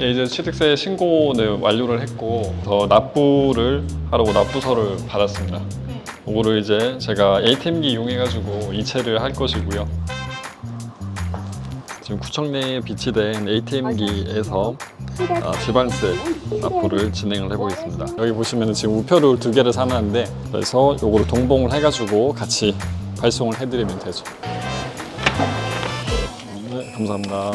예, 이제 취득세 신고는 완료를 했고 더 납부를 하려고 납부서를 받았습니다. 이거를 이제 제가 ATM기 이용해가지고 이체를 할 것이고요. 지금 구청 내에 비치된 ATM기에서 지방세 납부를 진행을 해보겠습니다. 여기 보시면 지금 우표를 2개를 사놨는데 그래서 요거를 동봉을 해가지고 같이 발송을 해드리면 되죠. 네, 감사합니다.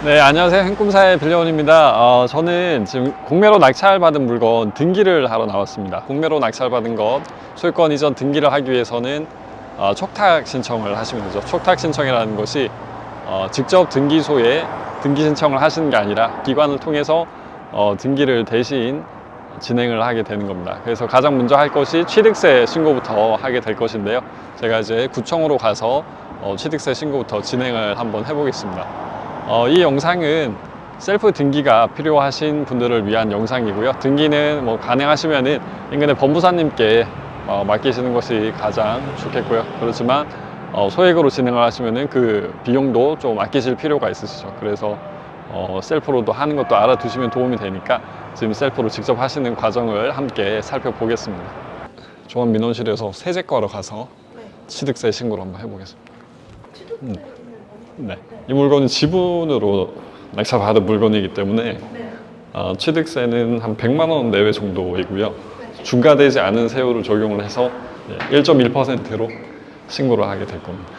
네, 안녕하세요. 행꿈사의 빌려원입니다. 저는 지금 공매로 낙찰받은 물건 등기를 하러 나왔습니다. 공매로 낙찰받은 것 소유권 이전 등기를 하기 위해서는 촉탁 신청을 하시면 되죠. 촉탁 신청이라는 것이 직접 등기소에 등기 신청을 하시는 게 아니라 기관을 통해서 등기를 대신 진행을 하게 되는 겁니다. 그래서 가장 먼저 할 것이 취득세 신고부터 하게 될 것인데요. 제가 이제 구청으로 가서 취득세 신고부터 진행을 한번 해보겠습니다. 이 영상은 셀프 등기가 필요하신 분들을 위한 영상이고요. 등기는 뭐 가능하시면은 인근의 법무사님께 맡기시는 것이 가장 좋겠고요. 그렇지만 소액으로 진행을 하시면은 그 비용도 좀 아끼실 필요가 있으시죠. 그래서 셀프로도 하는 것도 알아두시면 도움이 되니까 지금 셀프로 직접 하시는 과정을 함께 살펴보겠습니다. 종합민원실에서 세제과로 가서 취득세 신고를 한번 해보겠습니다. 네. 이 물건은 지분으로 낙찰받은 물건이기 때문에 취득세는 한 100만 원 내외 정도이고요. 중과되지 않은 세율을 적용을 해서 1.1%로 신고를 하게 될 겁니다.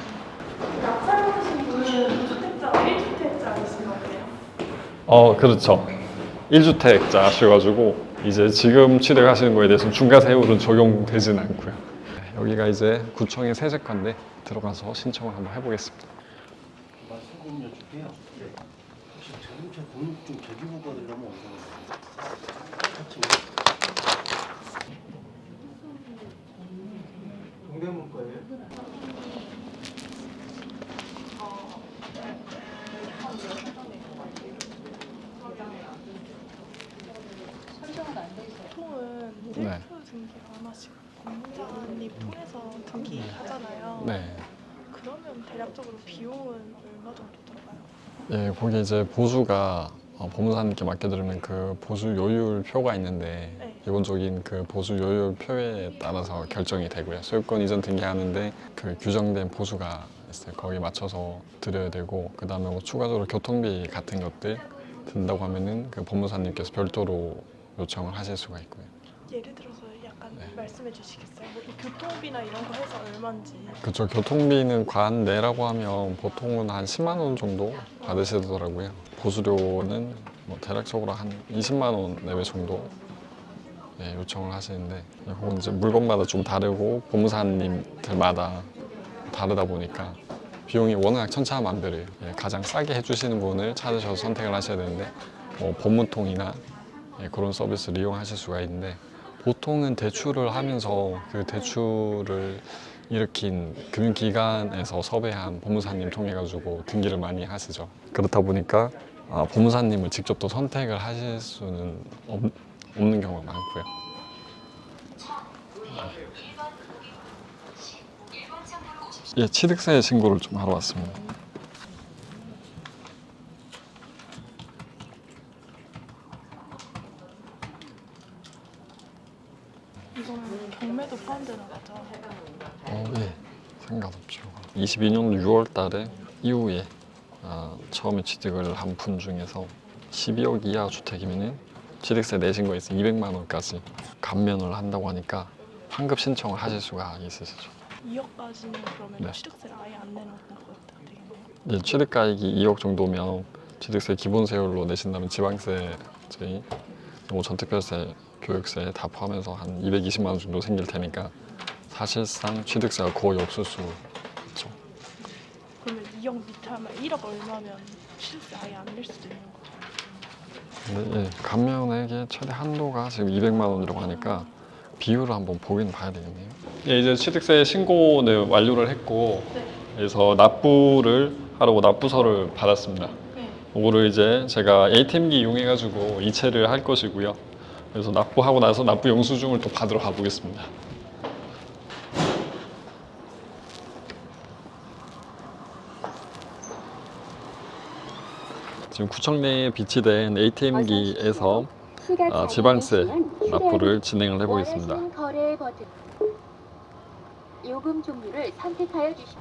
낙찰받으신 분은 주택자가 1주택자이신 거예요? 그렇죠. 1주택자 하셔가지고 이제 지금 취득하시는 거에 대해서는 중과 세율은 적용되지는 않고요. 여기가 이제 구청의 세제과인데 들어가서 신청을 한번 해보겠습니다. 말씀 좀 여쭐게요. 혹시 자동차 등록증 저지부가 되려면 동대문과예요? 보통은 네. 셀프 등기 안 하시고 법무사님 통해서 등기 하잖아요. 네. 그러면 대략적으로 비용은 얼마 정도 들어가요? 예, 거기 이제 보수가 법무사님께 맡겨드리면 그 보수 요율 표가 있는데 네. 기본적인 그 보수 요율 표에 따라서 결정이 되고요. 소유권 이전 등기하는데 그 규정된 보수가 있어요. 거기에 맞춰서 드려야 되고 그 다음에 뭐 추가적으로 교통비 같은 것들 든다고 하면은 그 법무사님께서 별도로 요청을 하실 수가 있고요. 예를 들어서 약간 말씀해 주시겠어요? 뭐 교통비나 이런 거 해서 얼마인지. 그렇죠. 교통비는 관 내라고 하면 보통은 한 10만 원 정도 받으시더라고요. 보수료는 뭐 대략적으로 한 20만 원 내외 정도 요청을 하시는데 그건 이제 물건마다 좀 다르고 법무사님들마다 다르다 보니까 비용이 워낙 천차만별이에요. 가장 싸게 해주시는 분을 찾으셔서 선택을 하셔야 되는데 뭐 법무통이나 그런 서비스를 이용하실 수가 있는데 보통은 대출을 하면서 그 대출을 일으킨 금융기관에서 섭외한 법무사님 통해 가지고 등기를 많이 하시죠. 그렇다 보니까 법무사님을 직접 또 선택을 하실 수는 없는 경우가 많고요. 예, 취득세 신고를 좀 하러 왔습니다. 이거는 경매도 포함되는 거죠? 예, 상관없죠. 22년 6월 달에 이후에 처음에 취득을 한 분 중에서 12억 이하 주택이면 취득세 내신 거에 있어 200만 원까지 감면을 한다고 하니까 환급 신청을 하실 수가 있으시죠. 2억까지는 그러면 네. 취득세를 아예 안 내는 거가 되겠네요? 예, 취득가액이 2억 정도면 취득세 기본세율로 내신다면 지방세, 저희 뭐 전특별세, 교육세 다 포함해서 한 220만 원 정도 생길 테니까 사실상 취득세가 거의 없을 수 있죠. 그러면 2억 밑에 하면 1억 얼마면 취득세 아예 안 낼 수도 있는 거죠? 근데 예, 감면액의 최대 한도가 지금 200만 원이라고 하니까 비율을 한번 보긴 봐야 되겠네요. 예, 이제 취득세 신고는 완료를 했고 그래서 납부를 하려고 납부서를 받았습니다. 이거를 이제 제가 ATM기 이용해가지고 이체를 할 것이고요. 그래서 납부하고 나서 납부 영수증을 또 받으러 가보겠습니다. 지금 구청 내에 비치된 ATM기에서 지방세 납부를 진행을 해보겠습니다. 요금 종류를 선택하여 주십시오.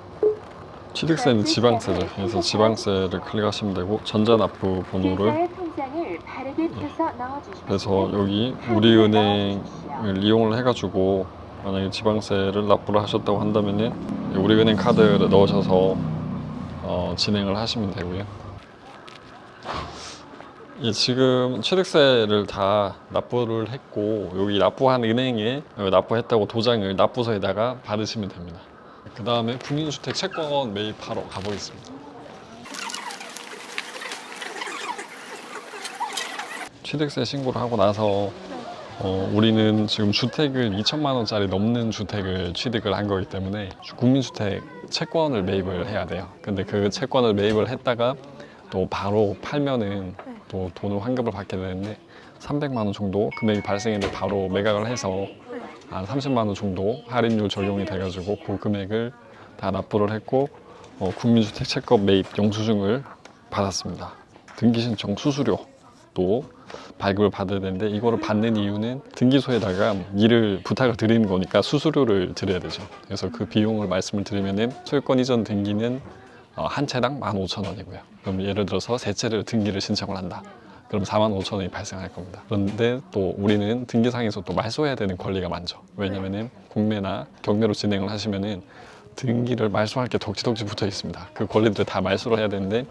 취득세는 지방세죠. 그래서 지방세를 클릭하시면 되고 전자납부 번호를 계좌의 통장을 바르게 펴서 넣어주십시오. 그래서 여기 우리은행을 이용을 해가지고 만약에 지방세를 납부를 하셨다고 한다면은 우리은행 카드를 넣으셔서 진행을 하시면 되고요. 예, 지금 취득세를 다 납부를 했고 여기 납부한 은행에 납부했다고 도장을 납부서에다가 받으시면 됩니다. 그 다음에 국민주택 채권 매입하러 가보겠습니다. 취득세 신고를 하고 나서 우리는 지금 주택을 2천만 원짜리 넘는 주택을 취득을 한 거기 때문에 국민주택 채권을 매입을 해야 돼요. 근데 그 채권을 매입을 했다가 또 바로 팔면은 또 돈을 환급을 받게 되는데 300만 원 정도 금액이 발생했는데 바로 매각을 해서 한 30만 원 정도 할인율 적용이 돼가지고 그 금액을 다 납부를 했고 국민주택 채권 매입 영수증을 받았습니다. 등기신청 수수료도 발급을 받아야 되는데 이거를 받는 이유는 등기소에다가 일을 부탁을 드리는 거니까 수수료를 드려야 되죠. 그래서 그 비용을 말씀을 드리면은 소유권 이전 등기는 한 채당 15,000원이고요. 그럼 예를 들어서 세 채를 등기를 신청을 한다. 그럼 45,000원이 발생할 겁니다. 그런데 또 우리는 등기상에서 또 말소해야 되는 권리가 많죠. 왜냐면은 공매나 경매로 진행을 하시면은 등기를 말소할 게 덕지덕지 붙어 있습니다. 그 권리들을 다 말소를 해야 되는데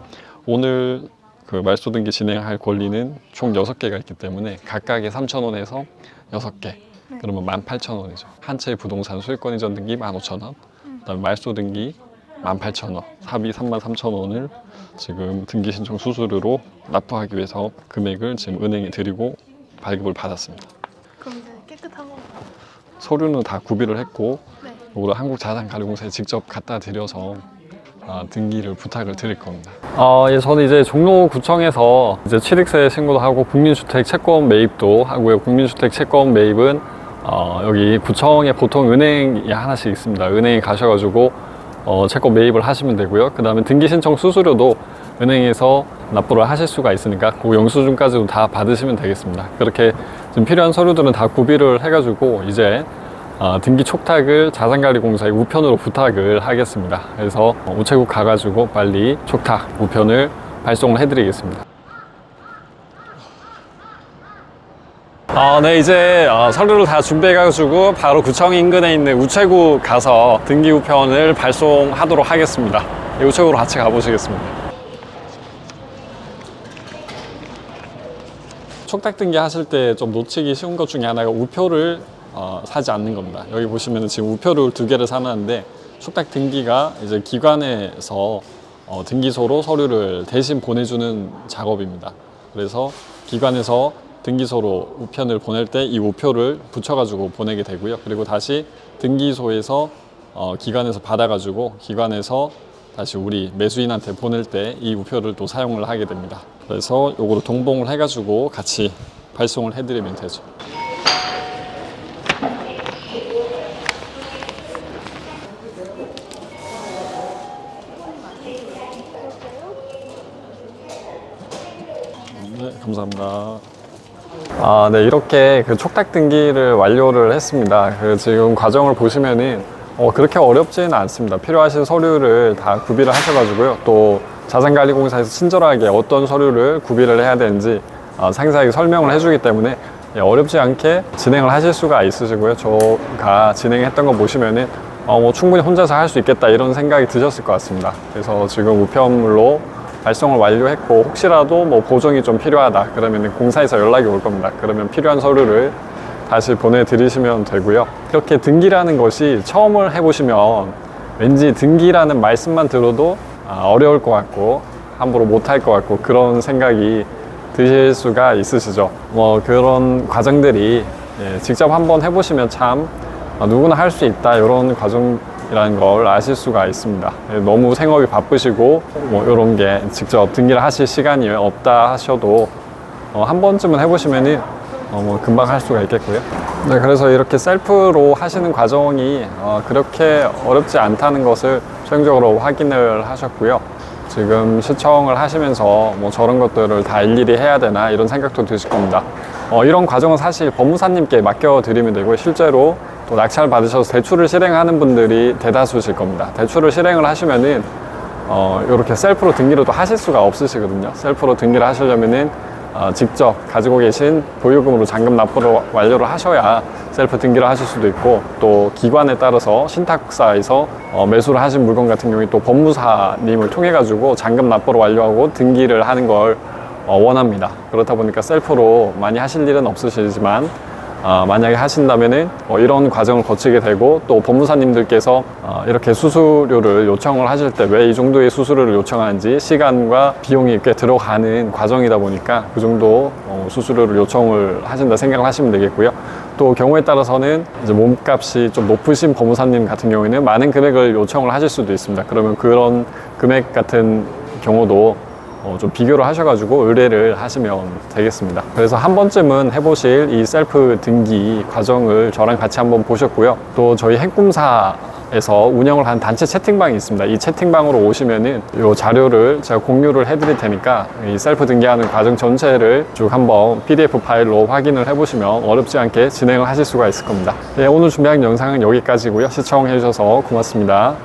오늘 그 말소 등기 진행할 권리는 총 6개가 있기 때문에 각각의 3,000원에서 6개. 그러면 18,000원이죠. 한 채의 부동산 소유권 이전 등기 15,000원, 그다음에 말소 등기 18,000원, 합의 33,000원을 지금 등기 신청 수수료로 납부하기 위해서 금액을 지금 은행에 드리고 발급을 받았습니다. 그럼 이제 깨끗한 거. 서류는 다 구비를 했고 네. 이거를 한국자산관리공사에 직접 갖다 드려서 등기를 부탁을 드릴 겁니다. 예, 저는 이제 종로구청에서 이제 취득세 신고도 하고 국민주택 채권 매입도 하고요. 국민주택 채권 매입은 여기 구청에 보통 은행이 하나씩 있습니다. 은행에 가셔가지고 채권 매입을 하시면 되고요. 그 다음에 등기 신청 수수료도 은행에서 납부를 하실 수가 있으니까 그 영수증까지도 다 받으시면 되겠습니다. 그렇게 좀 필요한 서류들은 다 구비를 해가지고 이제 등기 촉탁을 자산관리공사의 우편으로 부탁을 하겠습니다. 그래서 우체국 가가지고 빨리 촉탁 우편을 발송을 해드리겠습니다. 네, 이제 서류를 다 준비해가지고 바로 구청 인근에 있는 우체국 가서 등기 우편을 발송하도록 하겠습니다. 이 우체국으로 같이 가보시겠습니다. 촉탁 등기 하실 때 좀 놓치기 쉬운 것 중에 하나가 우표를 사지 않는 겁니다. 여기 보시면 지금 우표를 2개를 사놨는데 촉탁 등기가 이제 기관에서 등기소로 서류를 대신 보내주는 작업입니다. 그래서 기관에서 등기소로 우편을 보낼 때 이 우표를 붙여가지고 보내게 되고요. 그리고 다시 등기소에서 기관에서 받아가지고 기관에서 다시 우리 매수인한테 보낼 때 이 우표를 또 사용을 하게 됩니다. 그래서 요거를 동봉을 해가지고 같이 발송을 해드리면 되죠. 네, 감사합니다. 네, 이렇게 그 촉탁 등기를 완료를 했습니다. 지금 과정을 보시면은 그렇게 어렵지는 않습니다. 필요하신 서류를 다 구비를 하셔가지고요. 또 자산관리공사에서 친절하게 어떤 서류를 구비를 해야 되는지 상세하게 설명을 해주기 때문에 어렵지 않게 진행을 하실 수가 있으시고요. 저가 진행했던 거 보시면은 뭐 충분히 혼자서 할 수 있겠다 이런 생각이 드셨을 것 같습니다. 그래서 지금 우편물로 발송을 완료했고 혹시라도 뭐 보정이 좀 필요하다 그러면 공사에서 연락이 올 겁니다. 그러면 필요한 서류를 다시 보내드리시면 되고요. 이렇게 등기라는 것이 처음을 해보시면 왠지 등기라는 말씀만 들어도 어려울 것 같고 함부로 못할 것 같고 그런 생각이 드실 수가 있으시죠. 뭐 그런 과정들이 직접 한번 해보시면 참 누구나 할 수 있다 이런 과정이라는 걸 아실 수가 있습니다. 너무 생업이 바쁘시고 뭐 이런 게 직접 등기를 하실 시간이 없다 하셔도 한 번쯤은 해보시면은 뭐 금방 할 수가 있겠고요. 네, 그래서 이렇게 셀프로 하시는 과정이 그렇게 어렵지 않다는 것을 최종적으로 확인을 하셨고요. 지금 시청을 하시면서 뭐 저런 것들을 다 일일이 해야 되나 이런 생각도 드실 겁니다. 이런 과정은 사실 법무사님께 맡겨드리면 되고요. 실제로 또 낙찰 받으셔서 대출을 실행하는 분들이 대다수실 겁니다. 대출을 실행을 하시면은 이렇게 셀프로 등기를 또 하실 수가 없으시거든요. 셀프로 등기를 하시려면은 직접 가지고 계신 보유금으로 잔금 납부를 완료를 하셔야 셀프 등기를 하실 수도 있고, 또 기관에 따라서 신탁사에서 매수를 하신 물건 같은 경우에 또 법무사님을 통해 가지고 잔금 납부를 완료하고 등기를 하는 걸 원합니다. 그렇다 보니까 셀프로 많이 하실 일은 없으시지만 만약에 하신다면은 이런 과정을 거치게 되고, 또 법무사님들께서 이렇게 수수료를 요청을 하실 때 왜 이 정도의 수수료를 요청하는지 시간과 비용이 꽤 들어가는 과정이다 보니까 그 정도 수수료를 요청을 하신다 생각을 하시면 되겠고요. 또 경우에 따라서는 이제 몸값이 좀 높으신 법무사님 같은 경우에는 많은 금액을 요청을 하실 수도 있습니다. 그러면 그런 금액 같은 경우도 좀 비교를 하셔가지고 의뢰를 하시면 되겠습니다. 그래서 한 번쯤은 해보실 이 셀프 등기 과정을 저랑 같이 한번 보셨고요. 또 저희 행꿈사에서 운영을 한 단체 채팅방이 있습니다. 이 채팅방으로 오시면은 이 자료를 제가 공유를 해드릴 테니까 이 셀프 등기하는 과정 전체를 쭉 한번 PDF 파일로 확인을 해보시면 어렵지 않게 진행을 하실 수가 있을 겁니다. 네, 오늘 준비한 영상은 여기까지고요. 시청해주셔서 고맙습니다.